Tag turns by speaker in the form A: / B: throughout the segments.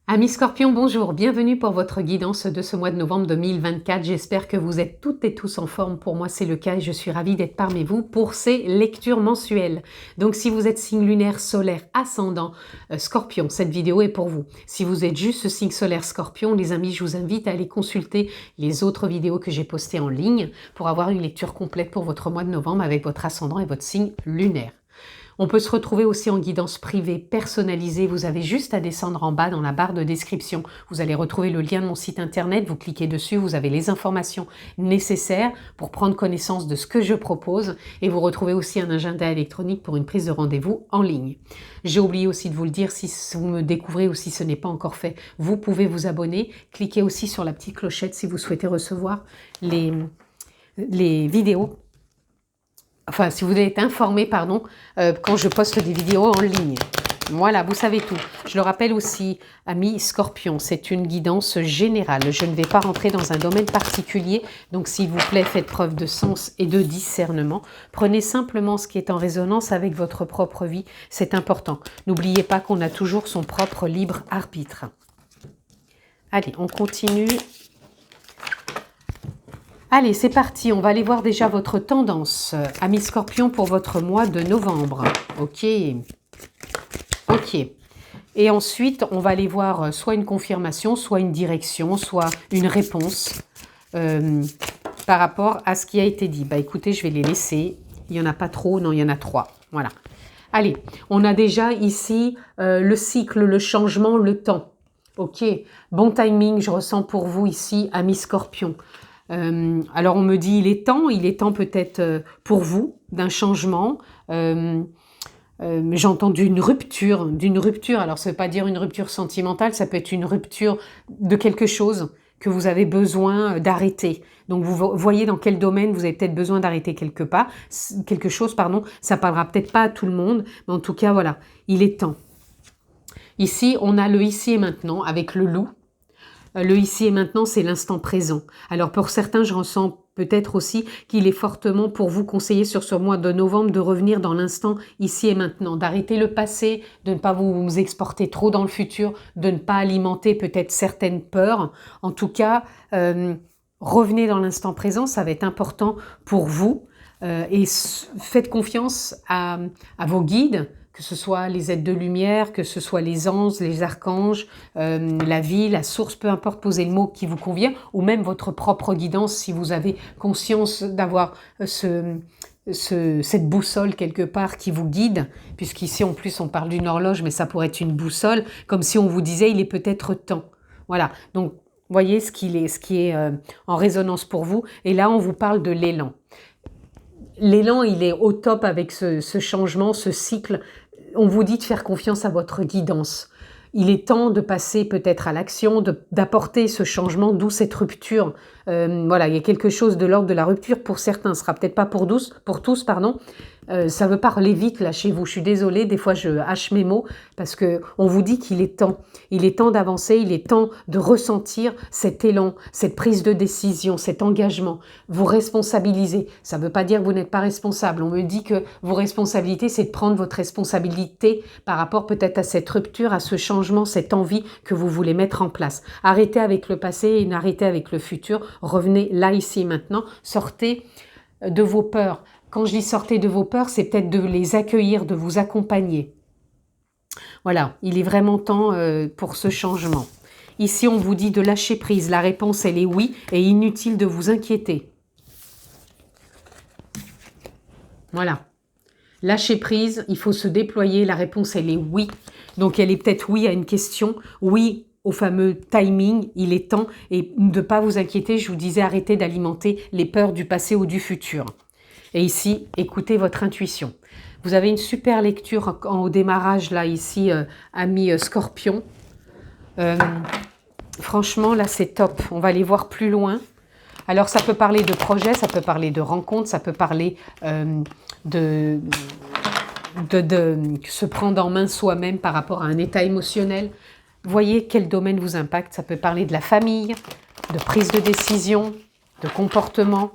A: Amis Scorpions, bonjour, bienvenue pour votre guidance de ce mois de novembre 2024. J'espère que vous êtes toutes et tous en forme. Pour moi, c'est le cas et je suis ravie d'être parmi vous pour ces lectures mensuelles. Donc, si vous êtes signe lunaire, solaire, ascendant, Scorpion, cette vidéo est pour vous. Si vous êtes juste signe solaire Scorpion, les amis, je vous invite à aller consulter les autres vidéos que j'ai postées en ligne pour avoir une lecture complète pour votre mois de novembre avec votre ascendant et votre signe lunaire. On peut se retrouver aussi en guidance privée personnalisée. Vous avez juste à descendre en bas dans la barre de description. Vous allez retrouver le lien de mon site internet. Vous cliquez dessus, vous avez les informations nécessaires pour prendre connaissance de ce que je propose. Et vous retrouvez aussi un agenda électronique pour une prise de rendez-vous en ligne. J'ai oublié aussi de vous le dire, si vous me découvrez ou si ce n'est pas encore fait, vous pouvez vous abonner. Cliquez aussi sur la petite clochette si vous souhaitez recevoir les vidéos. Enfin, si vous voulez être informé, pardon, quand je poste des vidéos en ligne. Voilà, vous savez tout. Je le rappelle aussi, amis Scorpion, c'est une guidance générale. Je ne vais pas rentrer dans un domaine particulier. Donc, s'il vous plaît, faites preuve de sens et de discernement. Prenez simplement ce qui est en résonance avec votre propre vie. C'est important. N'oubliez pas qu'on a toujours son propre libre arbitre. Allez, on continue. Allez, c'est parti, on va aller voir déjà votre tendance, amis Scorpion, pour votre mois de novembre. Ok. Et ensuite, on va aller voir soit une confirmation, soit une direction, soit une réponse par rapport à ce qui a été dit. Bah écoutez, je vais les laisser. Il n'y en a pas trop, non, il y en a 3. Voilà. Allez, on a déjà ici le cycle, le changement, le temps. Ok, bon timing, je ressens pour vous ici, amis Scorpion. Alors on me dit il est temps peut-être pour vous d'un changement. J'entends d'une rupture. Alors ça ne veut pas dire une rupture sentimentale, ça peut être une rupture de quelque chose que vous avez besoin d'arrêter. Donc vous voyez dans quel domaine vous avez peut-être besoin d'arrêter quelque chose, pardon. Ça parlera peut-être pas à tout le monde, mais en tout cas voilà, il est temps. Ici on a le ici et maintenant avec le loup. Le ici et maintenant, c'est l'instant présent. Alors pour certains, je ressens peut-être aussi qu'il est fortement pour vous conseillé sur ce mois de novembre de revenir dans l'instant ici et maintenant, d'arrêter le passé, de ne pas vous exporter trop dans le futur, de ne pas alimenter peut-être certaines peurs. En tout cas, revenez dans l'instant présent, ça va être important pour vous. Et faites confiance à vos guides, que ce soit les êtres de lumière, que ce soit les anges, les archanges, la vie, la source, peu importe, posez le mot qui vous convient, ou même votre propre guidance si vous avez conscience d'avoir cette boussole quelque part qui vous guide, puisqu'ici en plus on parle d'une horloge, mais ça pourrait être une boussole, comme si on vous disait il est peut-être temps. Voilà, donc voyez ce qui est en résonance pour vous, et là on vous parle de l'élan. L'élan, il est au top avec ce changement, ce cycle. On vous dit de faire confiance à votre guidance. Il est temps de passer peut-être à l'action, d'apporter ce changement, d'où cette rupture. Voilà, il y a quelque chose de l'ordre de la rupture pour certains, ce sera peut-être pas pour tous, pardon. Ça veut parler vite là chez vous. Je suis désolée, des fois je hache mes mots parce que on vous dit qu'il est temps. Il est temps d'avancer, il est temps de ressentir cet élan, cette prise de décision, cet engagement. Vous responsabilisez. Ça ne veut pas dire que vous n'êtes pas responsable. On me dit que vos responsabilités, c'est de prendre votre responsabilité par rapport peut-être à cette rupture, à ce changement, cette envie que vous voulez mettre en place. Arrêtez avec le passé et arrêtez avec le futur. Revenez là, ici, maintenant. Sortez de vos peurs. Quand je dis sortez de vos peurs, c'est peut-être de les accueillir, de vous accompagner. Voilà, il est vraiment temps pour ce changement. Ici, on vous dit de lâcher prise. La réponse, elle est oui, et inutile de vous inquiéter. Voilà. Lâcher prise, il faut se déployer. La réponse, elle est oui. Donc, elle est peut-être oui à une question, oui au fameux timing, il est temps, et de ne pas vous inquiéter, je vous disais, arrêtez d'alimenter les peurs du passé ou du futur. Et ici, écoutez votre intuition. Vous avez une super lecture au démarrage, là, ici, amis Scorpion. Franchement, là, c'est top. On va aller voir plus loin. Alors, ça peut parler de projet, ça peut parler de rencontre, ça peut parler de se prendre en main soi-même par rapport à un état émotionnel. Voyez quel domaine vous impacte. Ça peut parler de la famille, de prise de décision, de comportement,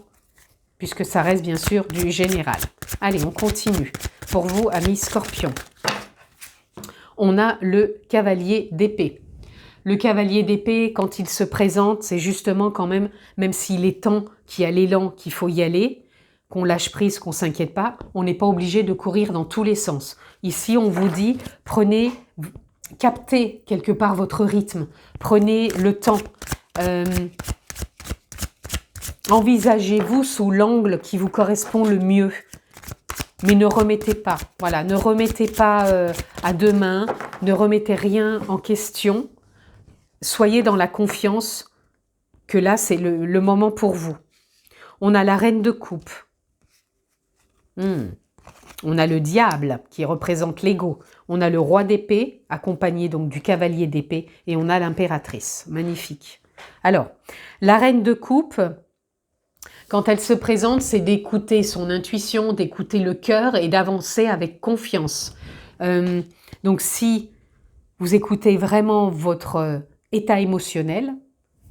A: puisque ça reste bien sûr du général. Allez, on continue. Pour vous, amis Scorpion, on a le cavalier d'épée. Le cavalier d'épée, quand il se présente, c'est justement quand même s'il est temps, qu'il y a l'élan, qu'il faut y aller, qu'on lâche prise, qu'on s'inquiète pas, on n'est pas obligé de courir dans tous les sens. Ici, on vous dit, captez quelque part votre rythme, prenez le temps, envisagez-vous sous l'angle qui vous correspond le mieux. Mais ne remettez pas, voilà, ne remettez pas à demain, ne remettez rien en question. Soyez dans la confiance que là, c'est le moment pour vous. On a la reine de coupe. On a le diable qui représente l'ego. On a le roi d'épée, accompagné donc du cavalier d'épée. Et on a l'impératrice. Magnifique. Alors, la reine de coupe, quand elle se présente, c'est d'écouter son intuition, d'écouter le cœur et d'avancer avec confiance. Donc, si vous écoutez vraiment votre état émotionnel,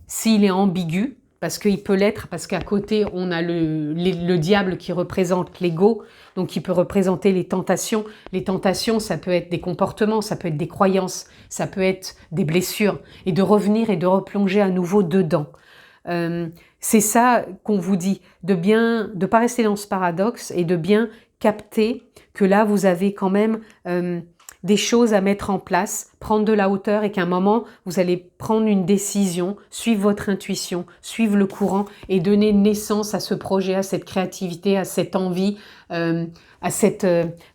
A: s'il est ambigu, parce qu'il peut l'être, parce qu'à côté, on a le diable qui représente l'ego, donc qui peut représenter les tentations. Les tentations, ça peut être des comportements, ça peut être des croyances, ça peut être des blessures, et de revenir et de replonger à nouveau dedans. C'est ça qu'on vous dit, de pas rester dans ce paradoxe et de bien capter que là, vous avez quand même des choses à mettre en place, prendre de la hauteur et qu'à un moment, vous allez prendre une décision, suivre votre intuition, suivre le courant et donner naissance à ce projet, à cette créativité, à cette envie, à cette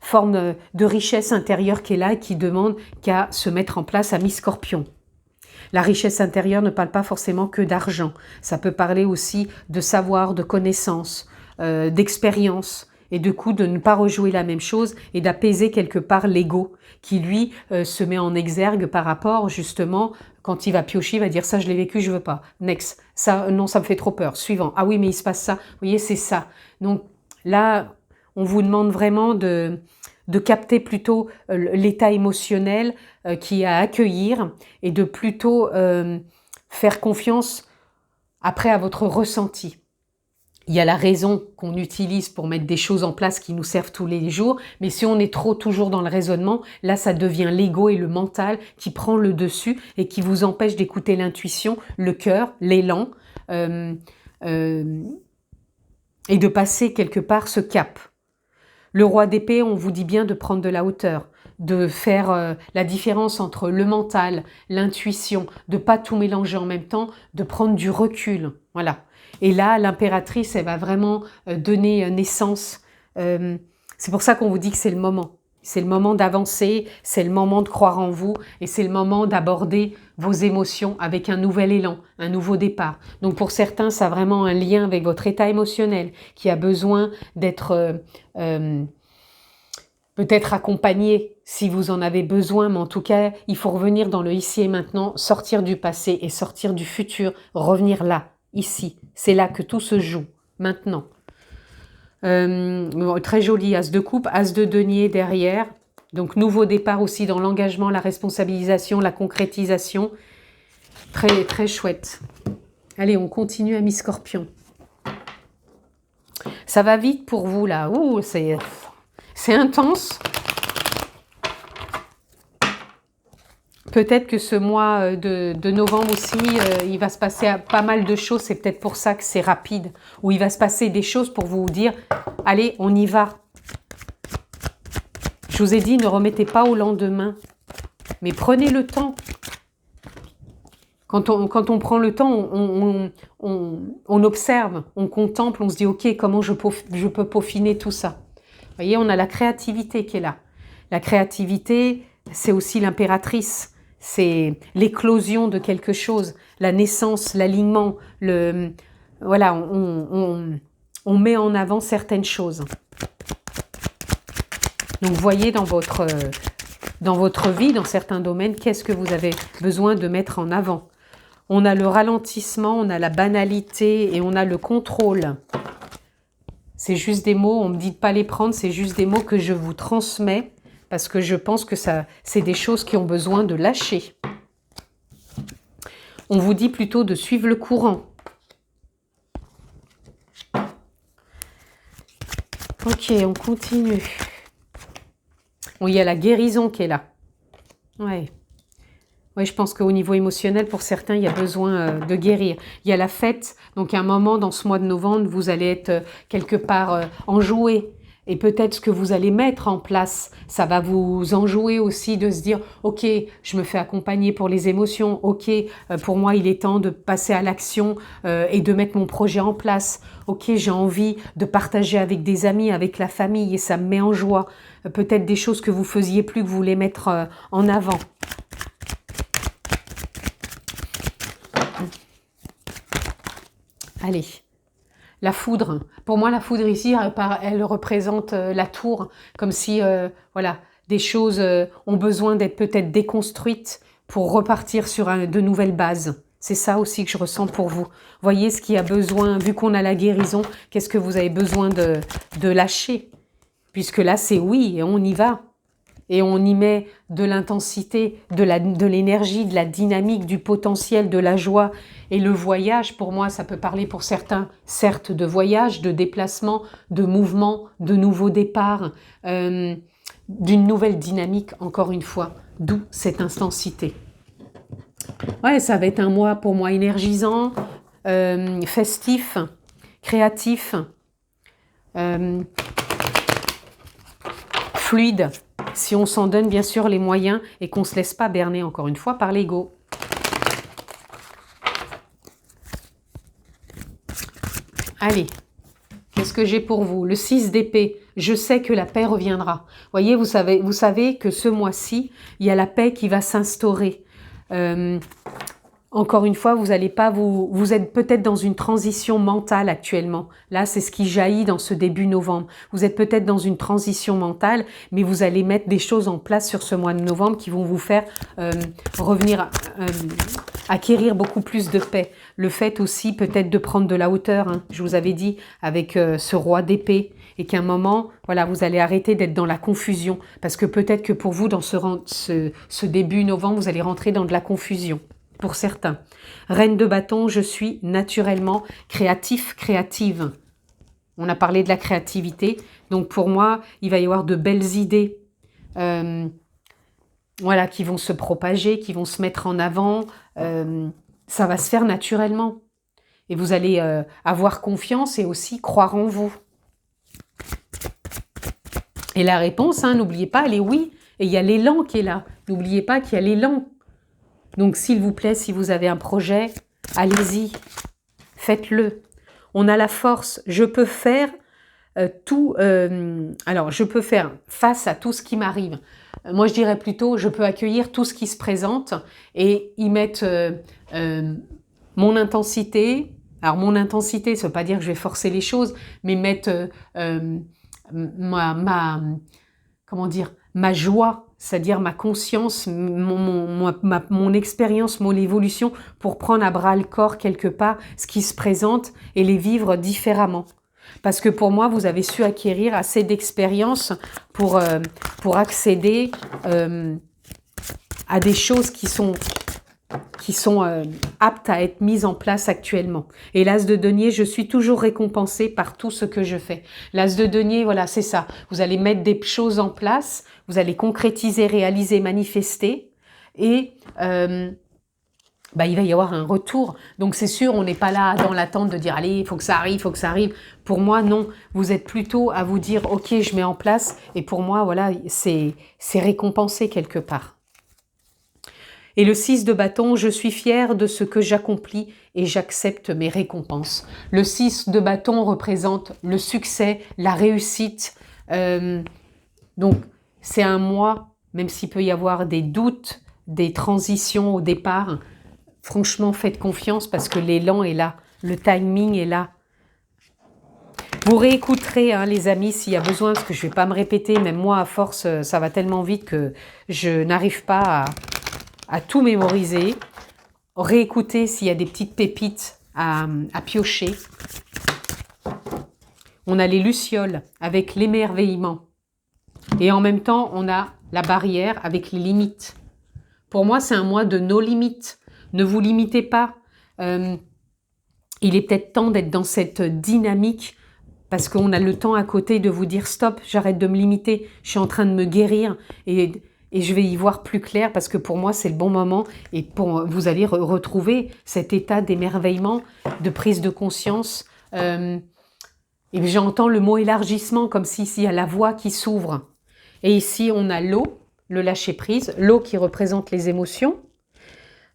A: forme de richesse intérieure qui est là et qui demande qu'à se mettre en place à mi-scorpion. La richesse intérieure ne parle pas forcément que d'argent. Ça peut parler aussi de savoir, de connaissances, d'expérience, et du coup de ne pas rejouer la même chose et d'apaiser quelque part l'ego qui lui se met en exergue par rapport justement quand il va piocher, il va dire ça je l'ai vécu, je veux pas. Next, ça non ça me fait trop peur. Suivant, ah oui mais il se passe ça. Vous voyez c'est ça. Donc là on vous demande vraiment de capter plutôt l'état émotionnel qui est à accueillir et de plutôt faire confiance après à votre ressenti. Il y a la raison qu'on utilise pour mettre des choses en place qui nous servent tous les jours, mais si on est trop toujours dans le raisonnement, là ça devient l'ego et le mental qui prend le dessus et qui vous empêche d'écouter l'intuition, le cœur, l'élan et de passer quelque part ce cap. Le roi d'épée, on vous dit bien de prendre de la hauteur, de faire la différence entre le mental, l'intuition, de pas tout mélanger en même temps, de prendre du recul, voilà. Et là, l'impératrice, elle va vraiment donner naissance. C'est pour ça qu'on vous dit que c'est le moment. C'est le moment d'avancer, c'est le moment de croire en vous et c'est le moment d'aborder vos émotions avec un nouvel élan, un nouveau départ. Donc pour certains, ça a vraiment un lien avec votre état émotionnel qui a besoin d'être peut-être accompagné si vous en avez besoin, mais en tout cas, il faut revenir dans le ici et maintenant, sortir du passé et sortir du futur, revenir là. Ici, c'est là que tout se joue, maintenant. Très joli, as de coupe, as de denier derrière. Donc, nouveau départ aussi dans l'engagement, la responsabilisation, la concrétisation. Très, très chouette. Allez, on continue à mi-scorpion. Ça va vite pour vous, là. Ouh, c'est intense. Peut-être que ce mois de novembre aussi, il va se passer pas mal de choses. C'est peut-être pour ça que c'est rapide. Ou il va se passer des choses pour vous dire, allez, on y va. Je vous ai dit, ne remettez pas au lendemain. Mais prenez le temps. Quand on prend le temps, on observe, on contemple, on se dit, ok, comment je peux peaufiner tout ça. Vous voyez, on a la créativité qui est là. La créativité, c'est aussi l'impératrice. C'est l'éclosion de quelque chose, la naissance, l'alignement, voilà, on met en avant certaines choses. Donc, voyez dans votre vie, dans certains domaines, qu'est-ce que vous avez besoin de mettre en avant. On a le ralentissement, on a la banalité et on a le contrôle. C'est juste des mots, on ne me dit de pas les prendre, c'est juste des mots que je vous transmets. Parce que je pense que c'est des choses qui ont besoin de lâcher. On vous dit plutôt de suivre le courant. Ok, on continue. Bon, il y a la guérison qui est là. Ouais. Oui, je pense qu'au niveau émotionnel, pour certains, il y a besoin de guérir. Il y a la fête, donc à un moment dans ce mois de novembre, vous allez être quelque part enjoué. Et peut-être ce que vous allez mettre en place, ça va vous enjouer aussi de se dire « Ok, je me fais accompagner pour les émotions. Ok, pour moi, il est temps de passer à l'action et de mettre mon projet en place. Ok, j'ai envie de partager avec des amis, avec la famille et ça me met en joie. Peut-être des choses que vous faisiez plus, que vous voulez mettre en avant. » Allez, la foudre. Pour moi, la foudre ici, elle représente la tour, comme si voilà, des choses ont besoin d'être peut-être déconstruites pour repartir sur de nouvelles bases. C'est ça aussi que je ressens pour vous. Voyez ce qui a besoin, vu qu'on a la guérison, qu'est-ce que vous avez besoin de lâcher? Puisque là, c'est oui, et on y va. Et on y met de l'intensité, de l'énergie, de la dynamique, du potentiel, de la joie. Et le voyage, pour moi, ça peut parler pour certains, certes, de voyage, de déplacement, de mouvement, de nouveaux départs, d'une nouvelle dynamique, encore une fois. D'où cette intensité. Ouais, ça va être un mois, pour moi, énergisant, festif, créatif, fluide. Si on s'en donne bien sûr les moyens et qu'on ne se laisse pas berner encore une fois par l'ego. Allez, qu'est-ce que j'ai pour vous? Le 6 d'épée, je sais que la paix reviendra. Voyez, vous savez que ce mois-ci, il y a la paix qui va s'instaurer. Encore une fois, vous êtes peut-être dans une transition mentale actuellement. Là, c'est ce qui jaillit dans ce début novembre. Vous êtes peut-être dans une transition mentale, mais vous allez mettre des choses en place sur ce mois de novembre qui vont vous faire revenir, acquérir beaucoup plus de paix. Le fait aussi peut-être de prendre de la hauteur, hein, je vous avais dit, avec ce roi d'épée, et qu'à un moment, voilà, vous allez arrêter d'être dans la confusion. Parce que peut-être que pour vous, dans ce début novembre, vous allez rentrer dans de la confusion. Pour certains. Reine de bâton, je suis naturellement créatif, créative. On a parlé de la créativité. Donc pour moi, il va y avoir de belles idées voilà, qui vont se propager, qui vont se mettre en avant. Ça va se faire naturellement. Et vous allez avoir confiance et aussi croire en vous. Et la réponse, hein, n'oubliez pas, elle est oui. Et il y a l'élan qui est là. N'oubliez pas qu'il y a l'élan. Donc, s'il vous plaît, si vous avez un projet, allez-y, faites-le. On a la force, je peux faire tout, alors je peux faire face à tout ce qui m'arrive. Moi, je dirais plutôt, je peux accueillir tout ce qui se présente et y mettre mon intensité. Alors, mon intensité, ça ne veut pas dire que je vais forcer les choses, mais mettre comment dire, ma joie, c'est-à-dire ma conscience, mon expérience, mon évolution, pour prendre à bras le corps quelque part ce qui se présente et les vivre différemment. Parce que pour moi, vous avez su acquérir assez d'expérience pour accéder à des choses qui sont aptes à être mises en place actuellement. Et l'as de denier, je suis toujours récompensée par tout ce que je fais. L'as de denier, voilà, c'est ça. Vous allez mettre des choses en place, vous allez concrétiser, réaliser, manifester, et il va y avoir un retour. Donc c'est sûr, on n'est pas là dans l'attente de dire « Allez, il faut que ça arrive, il faut que ça arrive ». Pour moi, non. Vous êtes plutôt à vous dire « Ok, je mets en place ». Et pour moi, voilà, c'est récompensé quelque part. Et le 6 de bâton, je suis fière de ce que j'accomplis et j'accepte mes récompenses. Le 6 de bâton représente le succès, la réussite. Donc, c'est un mois, même s'il peut y avoir des doutes, des transitions au départ. Franchement, faites confiance parce que l'élan est là, le timing est là. Vous réécouterez, hein, les amis, s'il y a besoin, parce que je ne vais pas me répéter. Même moi, à force, ça va tellement vite que je n'arrive pas à tout mémoriser. Réécoutez s'il y a des petites pépites à piocher. On a les lucioles avec l'émerveillement. Et en même temps, on a la barrière avec les limites. Pour moi, c'est un mois de nos limites. Ne vous limitez pas. Il est peut-être temps d'être dans cette dynamique parce qu'on a le temps à côté de vous dire « Stop, j'arrête de me limiter, je suis en train de me guérir. » Et et je vais y voir plus clair parce que pour moi, c'est le bon moment et vous allez retrouver cet état d'émerveillement, de prise de conscience. Et j'entends le mot élargissement comme s'il y a la voie qui s'ouvre. Et ici, on a l'eau, le lâcher-prise, l'eau qui représente les émotions.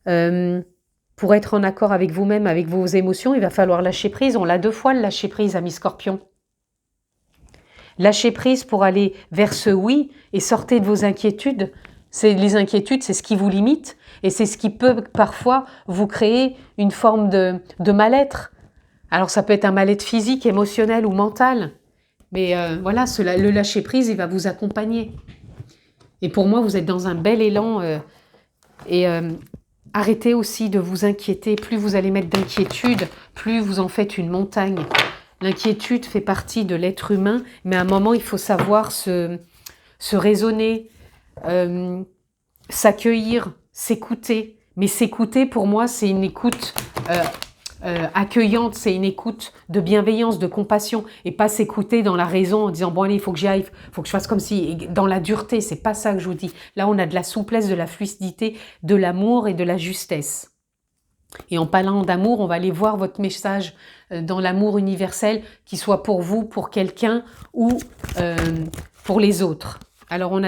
A: Pour être en accord avec vous-même, avec vos émotions, il va falloir lâcher prise. On l'a 2 fois le lâcher prise, amis Scorpion. Lâchez prise pour aller vers ce oui et sortez de vos inquiétudes. Les inquiétudes, c'est ce qui vous limite et c'est ce qui peut parfois vous créer une forme de mal-être. Alors ça peut être un mal-être physique, émotionnel ou mental. Mais voilà, le lâcher prise, il va vous accompagner. Et pour moi, vous êtes dans un bel élan. Arrêtez aussi de vous inquiéter. Plus vous allez mettre d'inquiétude, plus vous en faites une montagne. L'inquiétude fait partie de l'être humain, mais à un moment, il faut savoir se raisonner, s'accueillir, s'écouter. Mais s'écouter, pour moi, c'est une écoute accueillante, c'est une écoute de bienveillance, de compassion, et pas s'écouter dans la raison en disant « bon allez, il faut que j'y aille, il faut que je fasse comme si… » Dans la dureté, c'est pas ça que je vous dis. Là, on a de la souplesse, de la fluidité, de l'amour et de la justesse. Et en parlant d'amour, on va aller voir votre message dans l'amour universel, qu'il soit pour vous, pour quelqu'un ou pour les autres. Alors on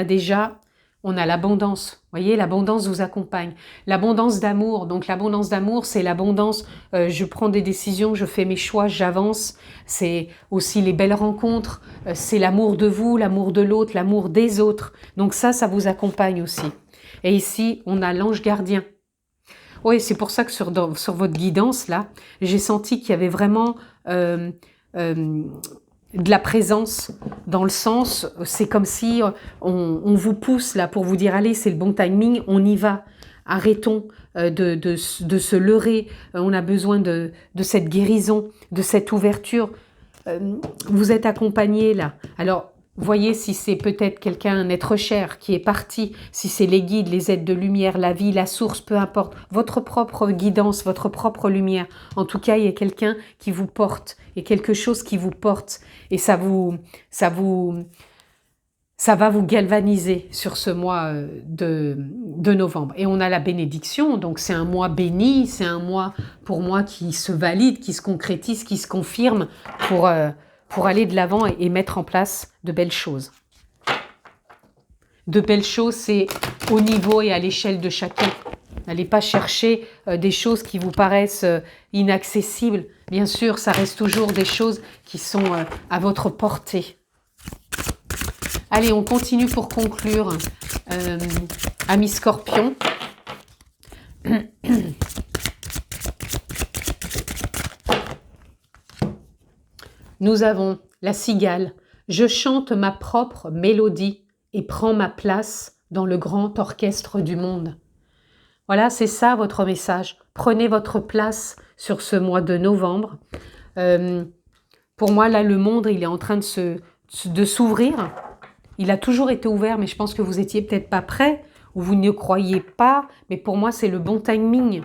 A: a l'abondance. Vous voyez, l'abondance vous accompagne. L'abondance d'amour. Donc l'abondance d'amour, c'est l'abondance, je prends des décisions, je fais mes choix, j'avance. C'est aussi les belles rencontres. C'est l'amour de vous, l'amour de l'autre, l'amour des autres. Donc ça vous accompagne aussi. Et ici, on a l'ange gardien. Oui, c'est pour ça que sur votre guidance, là, j'ai senti qu'il y avait vraiment de la présence dans le sens, c'est comme si on vous pousse là pour vous dire, allez, c'est le bon timing, on y va. Arrêtons de se leurrer, on a besoin de cette guérison, de cette ouverture. Vous êtes accompagné là. Alors, voyez si c'est peut-être quelqu'un, un être cher qui est parti, si c'est les guides, les êtres de lumière, la vie, la source, peu importe, votre propre guidance, votre propre lumière. En tout cas, il y a quelqu'un qui vous porte, et quelque chose qui vous porte, et ça va vous galvaniser sur ce mois de novembre. Et on a la bénédiction, donc c'est un mois béni, c'est un mois pour moi qui se valide, qui se concrétise, qui se confirme pour aller de l'avant et mettre en place de belles choses. De belles choses, c'est au niveau et à l'échelle de chacun. N'allez pas chercher des choses qui vous paraissent inaccessibles. Bien sûr, ça reste toujours des choses qui sont à votre portée. Allez, on continue pour conclure. Amis Scorpion. Nous avons la cigale. Je chante ma propre mélodie et prends ma place dans le grand orchestre du monde. Voilà, c'est ça votre message. Prenez votre place sur ce mois de novembre. Pour moi, là, le monde, il est en train de s'ouvrir. Il a toujours été ouvert, mais je pense que vous étiez peut-être pas prêts ou vous ne croyez pas. Mais pour moi, c'est le bon timing.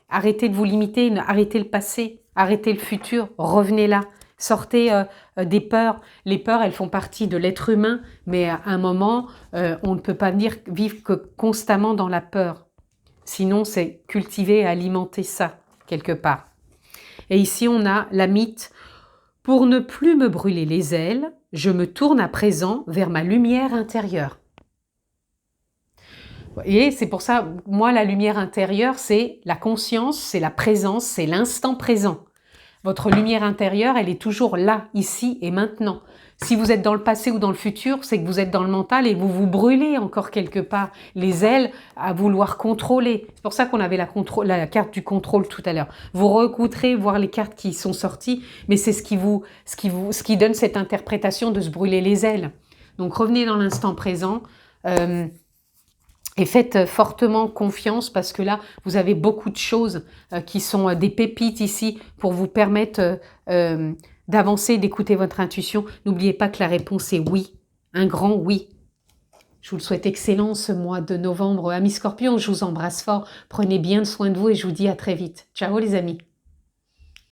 A: Arrêtez de vous limiter, arrêtez le passé, arrêtez le futur, revenez là. Sortez des peurs. Les peurs, elles font partie de l'être humain, mais à un moment, on ne peut pas vivre que constamment dans la peur. Sinon, c'est cultiver et alimenter ça, quelque part. Et ici, on a la mythe. Pour ne plus me brûler les ailes, je me tourne à présent vers ma lumière intérieure. Et c'est pour ça, moi, la lumière intérieure, c'est la conscience, c'est la présence, c'est l'instant présent. Votre lumière intérieure, elle est toujours là, ici et maintenant. Si vous êtes dans le passé ou dans le futur, c'est que vous êtes dans le mental et vous vous brûlez encore quelque part les ailes à vouloir contrôler. C'est pour ça qu'on avait la carte du contrôle tout à l'heure. Vous réécouterez, voir les cartes qui sont sorties, mais c'est ce qui donne cette interprétation de se brûler les ailes. Donc revenez dans l'instant présent. Et faites fortement confiance parce que là, vous avez beaucoup de choses qui sont des pépites ici pour vous permettre d'avancer, d'écouter votre intuition. N'oubliez pas que la réponse est oui, un grand oui. Je vous le souhaite excellent ce mois de novembre. Amis Scorpions, je vous embrasse fort. Prenez bien soin de vous et je vous dis à très vite. Ciao les amis.